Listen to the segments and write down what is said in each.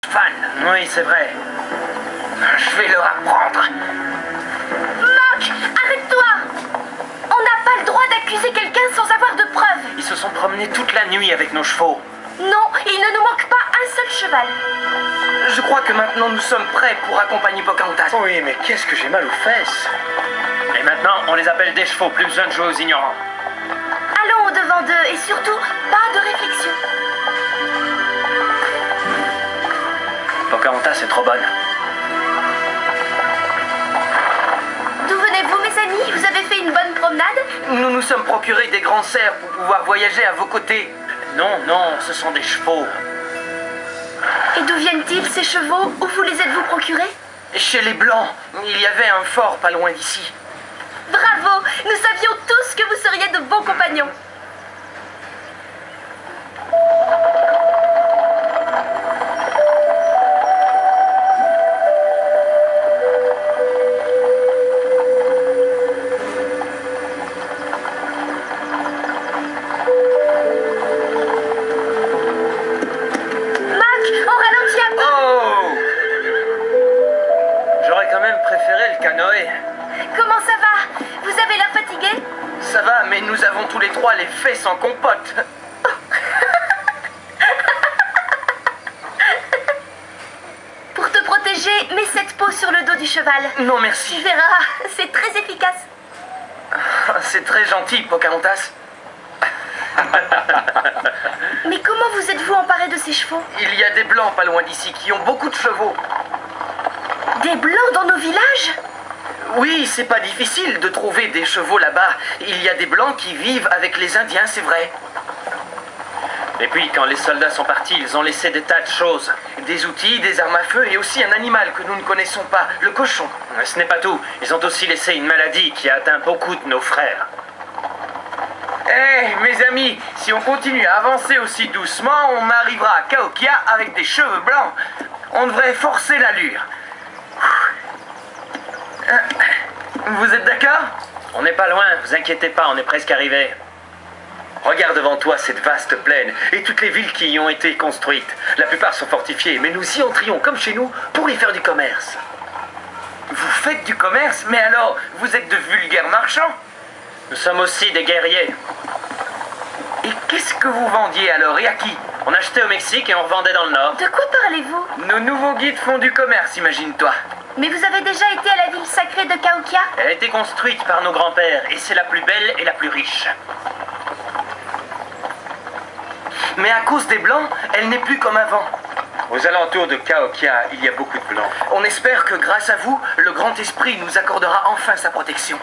Fan. Oui, c'est vrai. Je vais leur apprendre. Mock, arrête-toi! On n'a pas le droit d'accuser quelqu'un sans avoir de preuves. Ils se sont promenés toute la nuit avec nos chevaux. Non, il ne nous manque pas un seul cheval. Je crois que maintenant nous sommes prêts pour accompagner Pocahontas. Oui, mais qu'est-ce que j'ai mal aux fesses. Et maintenant, on les appelle des chevaux, plus besoin de jouer aux ignorants. Allons au-devant d'eux et surtout, pas de réflexion. Pocahontas est trop bonne. D'où venez-vous, mes amis? Vous avez fait une bonne promenade? Nous nous sommes procurés des grands cerfs pour pouvoir voyager à vos côtés. Non, non, ce sont des chevaux. Et d'où viennent-ils, ces chevaux? Où vous les êtes-vous procurés? Chez les Blancs, il y avait un fort pas loin d'ici. Bravo! Nous savions tous que vous seriez de bons compagnons. Comment ça va? Vous avez l'air fatigué? Ça va, mais nous avons tous les trois les fesses en compote. Pour te protéger, mets cette peau sur le dos du cheval. Non, merci. Tu verras, c'est très efficace. C'est très gentil, Pocahontas. Mais comment vous êtes-vous emparé de ces chevaux? Il y a des Blancs pas loin d'ici qui ont beaucoup de chevaux. Des Blancs dans nos villages? Oui, c'est pas difficile de trouver des chevaux là-bas. Il y a des Blancs qui vivent avec les Indiens, c'est vrai. Et puis, quand les soldats sont partis, ils ont laissé des tas de choses. Des outils, des armes à feu et aussi un animal que nous ne connaissons pas, le cochon. Mais ce n'est pas tout. Ils ont aussi laissé une maladie qui a atteint beaucoup de nos frères. Mes amis, si on continue à avancer aussi doucement, on arrivera à Cahokia avec des cheveux blancs. On devrait forcer l'allure. Vous êtes d'accord? On n'est pas loin, vous inquiétez pas, on est presque arrivé. Regarde devant toi cette vaste plaine et toutes les villes qui y ont été construites. La plupart sont fortifiées, mais nous y entrions comme chez nous pour y faire du commerce. Vous faites du commerce? Mais alors, vous êtes de vulgaires marchands? Nous sommes aussi des guerriers. Et qu'est-ce que vous vendiez alors et à qui? On achetait au Mexique et on revendait dans le Nord. De quoi parlez-vous? Nos nouveaux guides font du commerce, imagine-toi. Mais vous avez déjà été à la ville sacrée de Cahokia? Elle a été construite par nos grands-pères et c'est la plus belle et la plus riche. Mais à cause des Blancs, elle n'est plus comme avant. Aux alentours de Cahokia, il y a beaucoup de Blancs. On espère que grâce à vous, le Grand Esprit nous accordera enfin sa protection.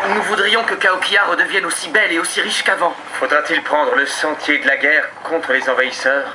Nous voudrions que Cahokia redevienne aussi belle et aussi riche qu'avant. Faudra-t-il prendre le sentier de la guerre contre les envahisseurs ?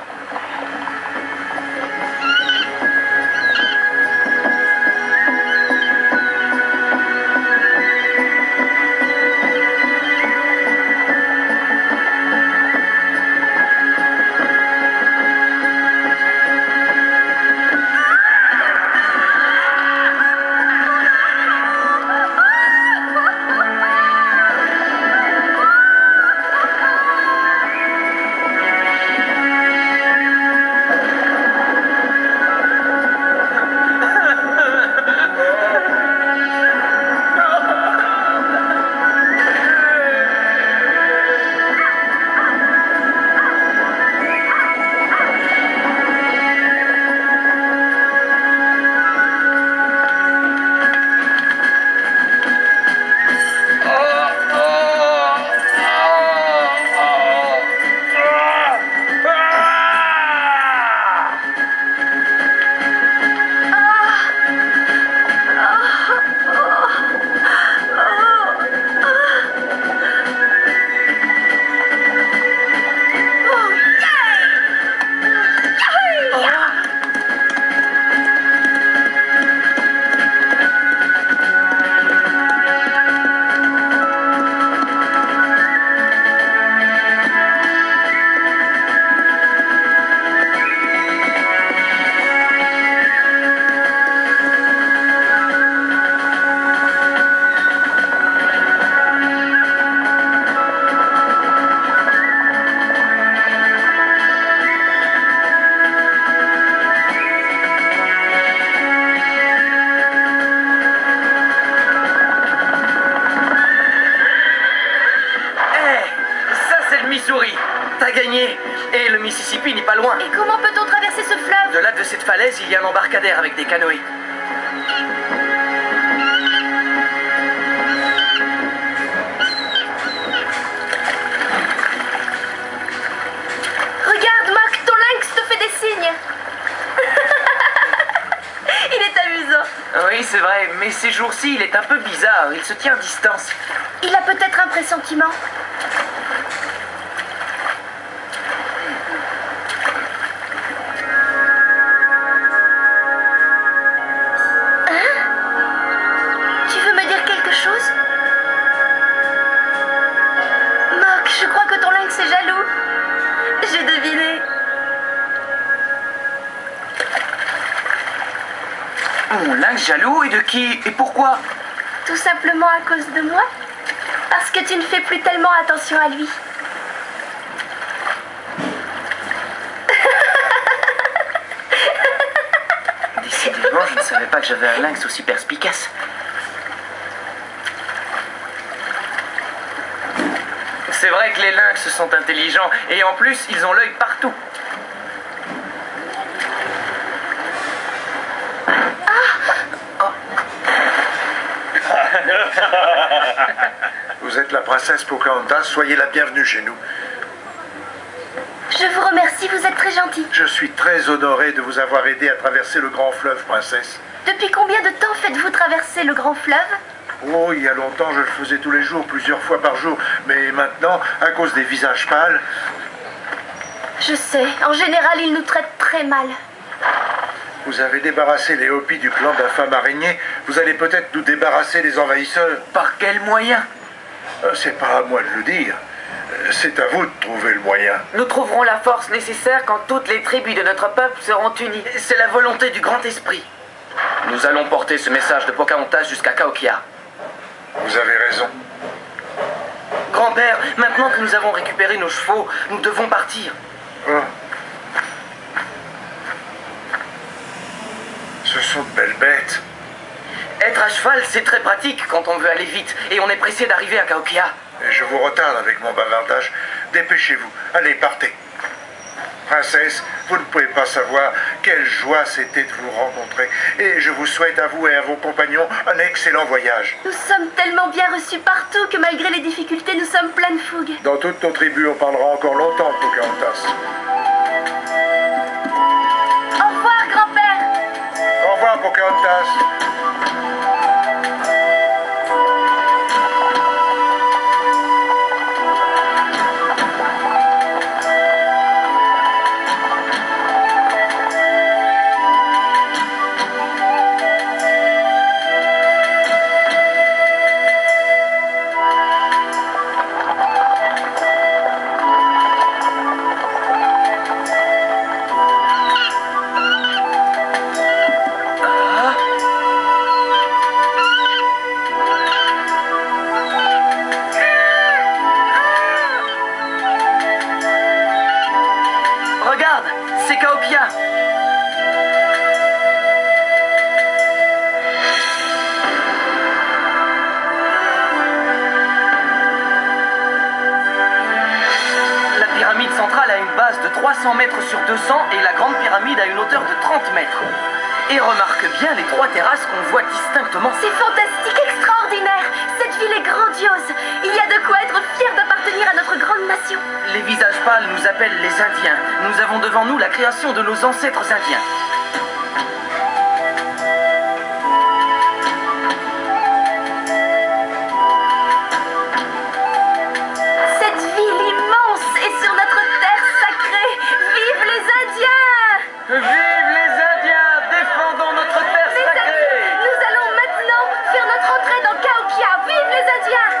Missouri. T'as gagné. Et le Mississippi n'est pas loin. Et comment peut-on traverser ce fleuve? De là de cette falaise, il y a un embarcadère avec des canoës. Regarde, Mock, ton lynx te fait des signes. Il est amusant. Oui, c'est vrai, mais ces jours-ci, il est un peu bizarre. Il se tient à distance. Il a peut-être un pressentiment. Tu veux me dire quelque chose? Mock, je crois que ton lynx est jaloux. J'ai deviné. Mon lynx jaloux, et de qui? Et pourquoi? Tout simplement à cause de moi. Parce que tu ne fais plus tellement attention à lui. Décidément, je ne savais pas que j'avais un lynx aussi perspicace. C'est vrai que les lynx sont intelligents, et en plus, ils ont l'œil partout. Vous êtes la princesse Pocahontas, soyez la bienvenue chez nous. Je vous remercie, vous êtes très gentil. Je suis très honoré de vous avoir aidé à traverser le grand fleuve, princesse. Depuis combien de temps faites-vous traverser le grand fleuve? Oh, il y a longtemps, je le faisais tous les jours, plusieurs fois par jour. Mais maintenant, à cause des visages pâles... Je sais, en général, ils nous traitent très mal. Vous avez débarrassé les Hopis du clan d'infâmes araignées. Vous allez peut-être nous débarrasser des envahisseurs. Par quel moyen? C'est pas à moi de le dire. C'est à vous de trouver le moyen. Nous trouverons la force nécessaire quand toutes les tribus de notre peuple seront unies. C'est la volonté du grand esprit. Nous allons porter ce message de Pocahontas jusqu'à Cahokia. Vous avez raison. Grand-père, maintenant que nous avons récupéré nos chevaux, nous devons partir. Oh. Ce sont de belles bêtes. Être à cheval, c'est très pratique quand on veut aller vite, et on est pressé d'arriver à Cahokia. Et je vous retarde avec mon bavardage. Dépêchez-vous. Allez, partez. Princesse, vous ne pouvez pas savoir quelle joie c'était de vous rencontrer. Et je vous souhaite à vous et à vos compagnons un excellent voyage. Nous sommes tellement bien reçus partout que malgré les difficultés, nous sommes pleins de fougue. Dans toutes nos tribus, on parlera encore longtemps de Pocahontas. Au revoir, grand-père. Au revoir, Pocahontas. Regarde, c'est Cahokia. La pyramide centrale a une base de 300 mètres sur 200 et la grande pyramide a une hauteur de 30 mètres. Et remarque bien les trois terrasses qu'on voit distinctement. C'est fantastique, extraordinaire. Cette ville est grandiose. Il y a de quoi être fier d'appartenir à notre grande nation. Les visages pâles nous appellent les Indiens. Nous avons devant nous la création de nos ancêtres indiens. Cette ville immense est sur notre terre sacrée. Vive les Indiens! Vive les Indiens! Défendons notre terre Mes amis, sacrée! nous allons maintenant faire notre entrée dans Cahokia. Vive les Indiens!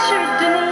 Je vais te donner